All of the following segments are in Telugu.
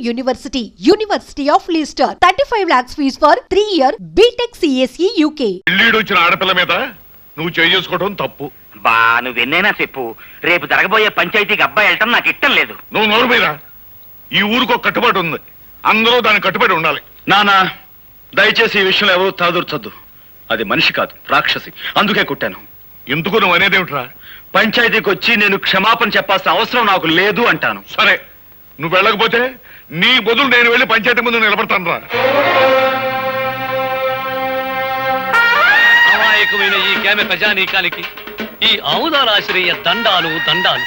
University of Leicester. 35 lakhs fees for 3-year BTech CSE UK. ఇల్లీడు వచ్చిన ఆడపిల్ల మీద నువ్వు చేసుకోవడం తప్పు. బా నువ్వెన్నైనా చెప్పు, రేపు జరగబోయే పంచాయతీకి అబ్బాయి వెళ్ళటం నాకు ఇష్టం లేదు. నువ్వు నోరు మీద. ఈ ఊరికి ఒక కట్టుబాటు ఉంది, అందరూ దానికి కట్టుబడి ఉండాలి. నానా దయచేసి ఈ విషయంలో ఎవరూ తలదూర్చొద్దు. అది మనిషి కాదు, రాక్షసి. అందుకే కొట్టాను. ఎందుకు నువ్వు అనేదేమిట్రా? పంచాయతీకి వచ్చి నేను క్షమాపణ చెప్పాల్సిన అవసరం నాకు లేదు అంటాను. సరే, నువ్వు వెళ్ళకపోతే నీ బదులు నేను వెళ్ళి పంచాయతీ ముందు నిలబడతాను రా. అమాయకమైన ఈ గ్రామ ప్రజానీకానికి ఈ ఆముదారాశ్రయ దండాలు దండాలు.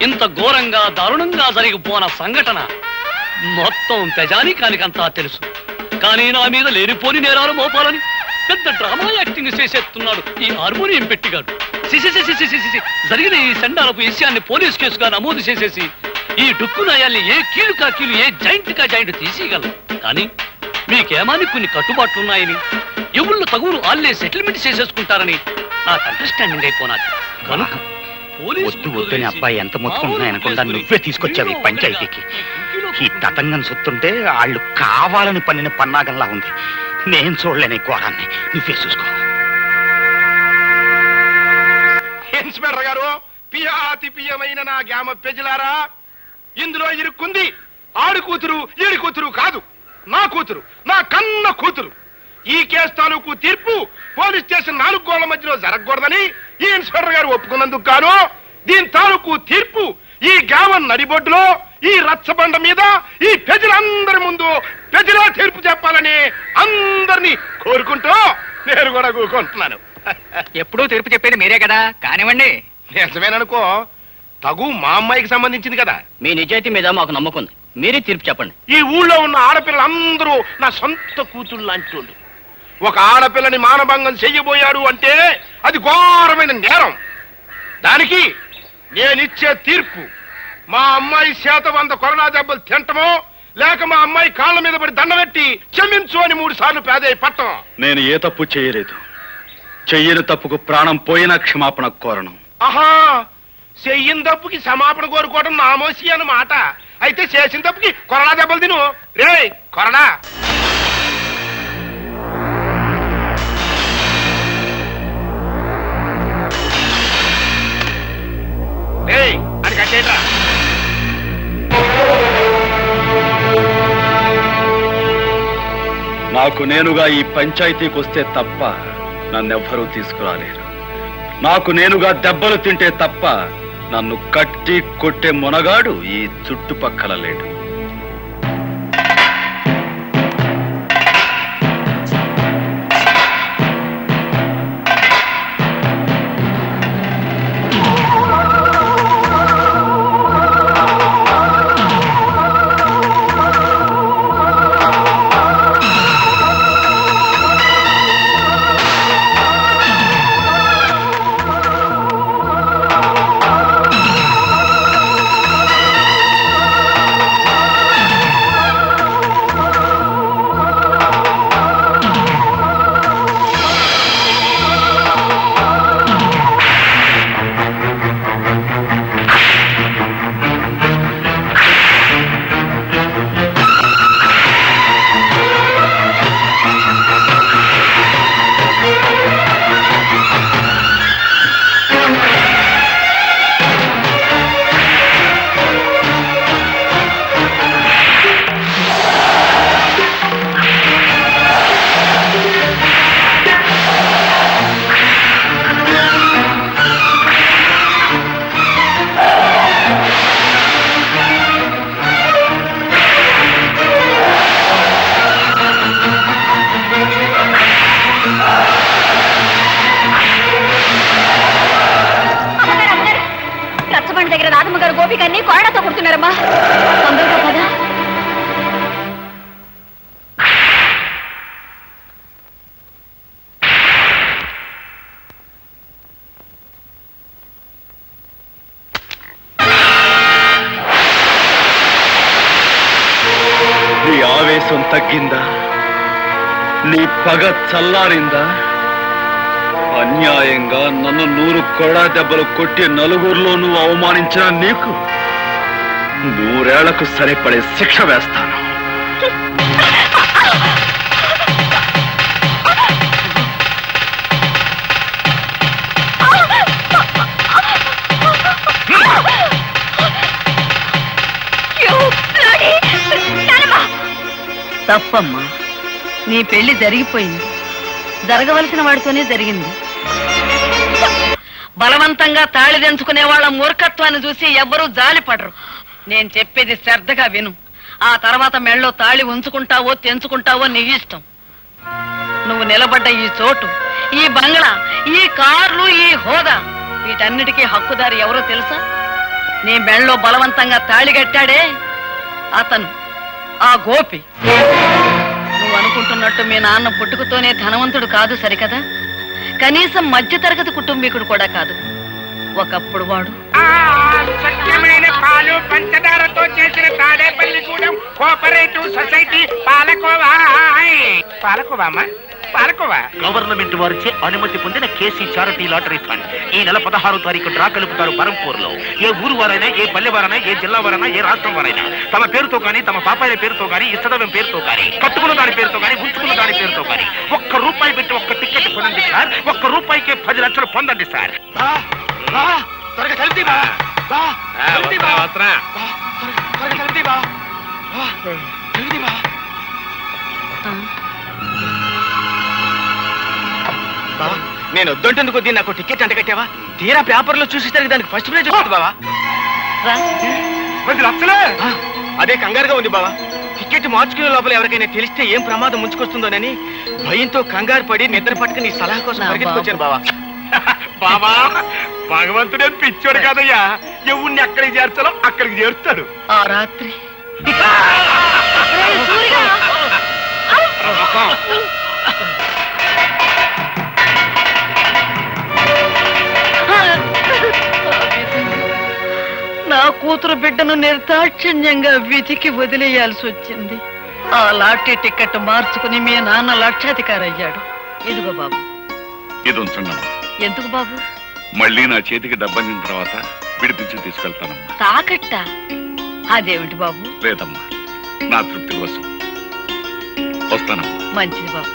ఇంత ఘోరంగా దారుణంగా జరిగిపోన సంఘటన మొత్తం ప్రజానీకానికంతా తెలుసు. కానీ నా మీద లేనిపోని నేరాలు మోపాలని పెద్ద డ్రామా యాక్టింగ్ చేసేస్తున్నాడు ఈ హార్మోనియం పెట్టిగాడు. జరిగిన ఈ సండాలపు విషయాన్ని పోలీస్ కేసుగా నమోదు చేసేసి ఈ డుక్కు నయాల్ని ఏ కీలు కా కీలు, ఏ జాయింట్ కా జాయింట్ తీసేయగలరు. కానీ మీకేమాని కొన్ని కట్టుబాట్లున్నాయని, ఎవళ్ళు తగులు ఆళ్లే సెటిల్మెంట్ చేసేసుకుంటారని నాకు అండర్స్టాండింగ్ అయిపోనాది. కనుక వద్దు వద్దని అబ్బాయి ఎంత మొత్తుకుంటున్నాయనకుండా నువ్వే తీసుకొచ్చావు ఈ పంచాయతీకి. ఈ తతంగం సొత్తుంటే వాళ్ళు కావాలని పన్నిన పన్నాగంలా ఉంది. నేను చూడలేని ఘోరాన్ని, నువ్వే చూసుకో. ఇన్స్పెక్టర్ గారు, పియాతి పియమైన నా గ్రామ ప్రజలారా, ఇందులో ఇరుక్కుంది ఆడు కూతురు ఈడి కూతురు కాదు, నా కూతురు, నా కన్న కూతురు. ఈ కేసు తాలూకు తీర్పు పోలీస్ స్టేషన్ 4 గోళ్ల మధ్యలో జరగకూడదని ఈ ఇన్స్పెక్టర్ గారు ఒప్పుకున్నందుకు గాను దీని తాలూకు తీర్పు ఈ గ్రామం నడిబొడ్డులో ఈ రచ్చబండ మీద ఈ ప్రజలందరి ముందు ప్రజలే తీర్పు చెప్పాలని అందరినీ కోరుకుంటూ నేను కూడా కూరుకుంటున్నాను. ఎప్పుడూ తీర్పు చెప్పేది మీరే కదా, కానివ్వండి. నిజమేననుకో, తగు మా అమ్మాయికి సంబంధించింది కదా. మీ నిజాయితీ మీద మాకు నమ్మకం ఉంది, మీరే తీర్పు చెప్పండి. ఈ ఊళ్ళో ఉన్న ఆడపిల్లలందరూ నా సొంత కూతుళ్ళు లాంటి వాళ్ళు. ఒక ఆడపిల్లని మానభంగం చెయ్యబోయాడు అంటే అది ఘోరమైన నేరం. దానికి నేనిచ్చే తీర్పు మా అమ్మాయి చేత 100 కొరడా దెబ్బలు తింటమో, లేక మా అమ్మాయి కాళ్ళ మీద పడి దండబెట్టి క్షమించు అని 3 సార్లు పేదయ్య పట్టం. నేను ఏ తప్పు చేయలేదు. చెయ్యని తప్పుకు ప్రాణం పోయినా క్షమాపణ కోరను. ఆహా, చెయ్యిన తప్పుకి క్షమాపణ కోరుకోవడం నామోసి అన్నమాట. అయితే చేసిన తప్పుకి కొరడా దెబ్బలు తిను. రే కొరడా. అది కట్టేట్రా. నాకు నేనుగా ఈ పంచాయతీకి వస్తే తప్ప నన్నెవ్వరూ తీసుకురాలేరు. నాకు నేనుగా దెబ్బలు తింటే తప్ప నన్ను కట్టి కొట్టే మొనగాడు ఈ చుట్టుపక్కల లేడు. దగ్గర రాధమ్మ గారు గోపికన్ని కొరడాతో కొడుతున్నారమ్మా. తొందరగా కదా. నీ ఆవేశం తగ్గిందా? నీ పగ చల్లారిందా? అన్యాయంగా నన్ను 100 కొరడా దెబ్బలు కొట్టి నలుగురిలో నువ్వు అవమానించిన నీకు 100 ఏళ్లకు సరిపడే శిక్ష వేస్తాను. తప్పమ్మా, నీ పెళ్లి జరిగిపోయింది. జరగవలసిన వాడితోనే జరిగింది. బలవంతంగా తాళి దంచుకునే వాళ్ళ మూర్ఖత్వాన్ని చూసి ఎవ్వరూ జాలిపడరు. నేను చెప్పేది శ్రద్ధగా విను. ఆ తర్వాత మెళ్ళో తాళి ఉంచుకుంటావో తెంచుకుంటావో నీ ఇష్టం. నువ్వు నిలబడ్డ ఈ చోటు, ఈ బంగ్లా, ఈ కార్లు, ఈ హోదా, వీటన్నిటికీ హక్కుదారి ఎవరో తెలుసా? నీ మెళ్ళో బలవంతంగా తాళి కట్టాడే అతను, ఆ గోపి. నువ్వు అనుకుంటున్నట్టు మీ నాన్న పుట్టుకతోనే ధనవంతుడు కాదు సరికదా, కనీసం మధ్యతరగతి కుటుంబీకుడు కూడా కాదు. ఒకప్పుడు వాడు సత్యమైన పాలు పంచదారతో చేసిన Tadepalligudem cooperative society palkova. Palkova palkova government వారిచే అనుమతి పొందిన కేసీ చారిటీ లాటరీ ఫండ్ ఈ నెల 16వ తారీఖు డ్రా కలుపుతారు బరంపూర్ లో. ఏ ఊరు వారైనా, ఏ పల్లె వారైనా, ఏ జిల్లా వారైనా, ఏ రాష్ట్రం వారైనా తమ పేరుతో కానీ, తమ పాపాయిల పేరుతో కానీ, ఇష్టదైవం పేరుతో కానీ, కట్టుకున్న దాని పేరుతో కానీ, ఉంచుకున్న దాని పేరుతో కానీ ₹1 పెట్టి ఒక్క టికెట్ కొనండి సార్. ₹1కే 10 లక్షలు పొందండి సార్. నేను వద్దంటుంది కొద్దీ నాకు టికెట్ అంట కట్టావా? తీరా పేపర్లో చూసేసరికి దానికి ఫస్ట్ ప్రైజ్ వచ్చింది బావా. 10 లక్షలే? అదే కంగారుగా ఉంది బావా. టికెట్ మార్చుకునే లోపల ఎవరికైనా తెలిస్తే ఏం ప్రమాదం ముంచుకొస్తుందోనని భయంతో కంగారు పడి నిద్ర పట్టుకుని సలహా కోసం పరిగెత్తుకొచ్చాను బావా. బాబా, భగవంతుడే పిచ్చోడు కాదయ్యా. ఎవరిని ఎక్కడికి చేర్చాలో అక్కడికి చేరుస్తాడు. ఆ రాత్రి నా కూతురు బిడ్డను నిర్దాక్షిణ్యంగా విధికి వదిలేయాల్సి వచ్చింది. ఆ లాటరీ టికెట్ మార్చుకుని మీ నాన్న లక్షాధికారి అయ్యాడు. ఇదిగో బాబు. ఇది ఉంచండి. ఎందుకు బాబు? మళ్ళీ నా చేతికి డబ్బందిన తర్వాత విడిపించి తీసుకెళ్తానమ్మా. తాకట్ట? అదేమిటి బాబు? లేదమ్మా, నా తృప్తి కోసం. వస్తానమ్మా. మంచిది బాబు.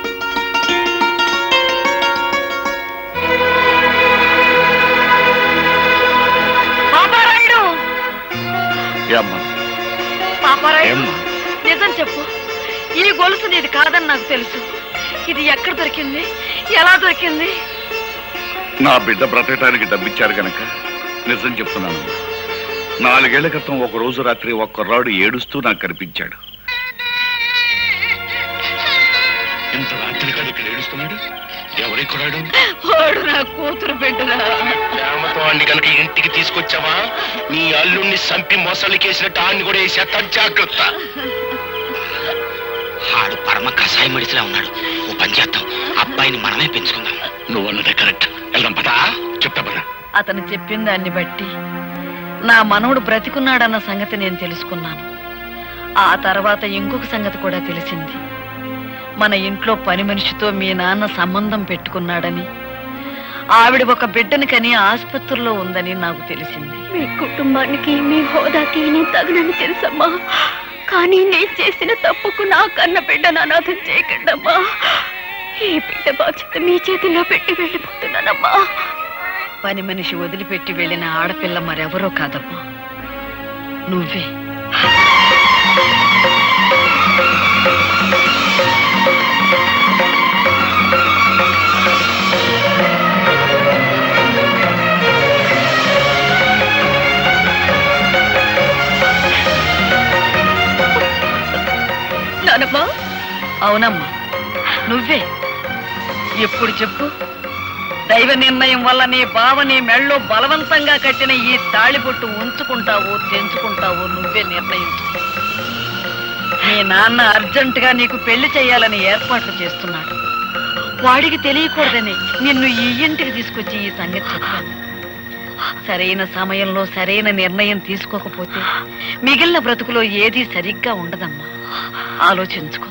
పాపారాయుడు, పాపారాయుడు, నిజం చెప్పు. ఈ గొలుసు నీది కాదని నాకు తెలుసు. ఇది ఎక్కడ దొరికింది? ఎలా దొరికింది? నా బిడ్డ బ్రతకటానికి డబ్బిచ్చారు గనక నిజం చెప్తున్నానమ్మా. 4 ఏళ్ల క్రితం ఒక రోజు రాత్రి ఒక కుర్రాడు ఏడుస్తూ నాకు కనిపించాడు. ఇంత రాత్రి కాదు ఇక్కడ ఏడుస్తున్నాడు? ఎవరి కుర్రాడు? వాడు నా కూతురు బిడ్డరా. ప్రేమతో అన్ని కనుక ఇంటికి తీసుకొచ్చావా, నీ అల్లుణ్ణి సంపి మొసలికేసినట్టు ఆన్ని కూడా వేసేస్తా. జాగ్రత్త. ఆడు పరమ కషాయ మడిసిలా ఉన్నాడు. ఓ పని చేద్దాం, అబ్బాయిని మనమే పెంచుకుందాం. నువ్వు అన్నదే కరెక్ట్. వెళ్దాం పదా. చెప్తా పదా. అతను చెప్పిన దాన్ని బట్టి నా మనవడు బ్రతికున్నాడన్న సంగతి నేను తెలుసుకున్నాను. ఆ తర్వాత ఇంకొక సంగతి కూడా తెలిసింది. మన ఇంట్లో పని మనిషితో మీ నాన్న సంబంధం పెట్టుకున్నాడని, ఆవిడ ఒక బిడ్డని కని ఆసుపత్రిలో ఉందని నాకు తెలిసింది. మీ కుటుంబానికి, మీ హోదాకి నేను తగనని తెలుసమ్మా. కానీ నేను చేసిన తప్పుకు నా కన్న బిడ్డను అనాథం చేయకండమ్మా. ఈ బిడ్డ బాధ్యత మీ చేతిలో పెట్టి వెళ్ళిపోతున్నానమ్మా. పని మనిషి వదిలిపెట్టి వెళ్ళిన ఆడపిల్ల మరెవరో కాదమ్మా, నువ్వే. నానమ్మా? అవునమ్మా, నువ్వే. ఎప్పుడు చెప్పు? దైవ నిర్ణయం వల్ల నీ బావ నీ మెళ్ళో బలవంతంగా కట్టిన ఈ తాళిబొట్టు ఉంచుకుంటావో తెంచుకుంటావో నువ్వే నిర్ణయించు. మీ నాన్న అర్జెంటుగా నీకు పెళ్లి చేయాలని ఏర్పాట్లు చేస్తున్నాడు. వాడికి తెలియకూడదని నిన్ను ఈ ఇంటికి తీసుకొచ్చి ఈ సంగతి చెప్పాను. సరైన సమయంలో సరైన నిర్ణయం తీసుకోకపోతే మిగిలిన బ్రతుకులో ఏదీ సరిగ్గా ఉండదమ్మా. ఆలోచించుకో.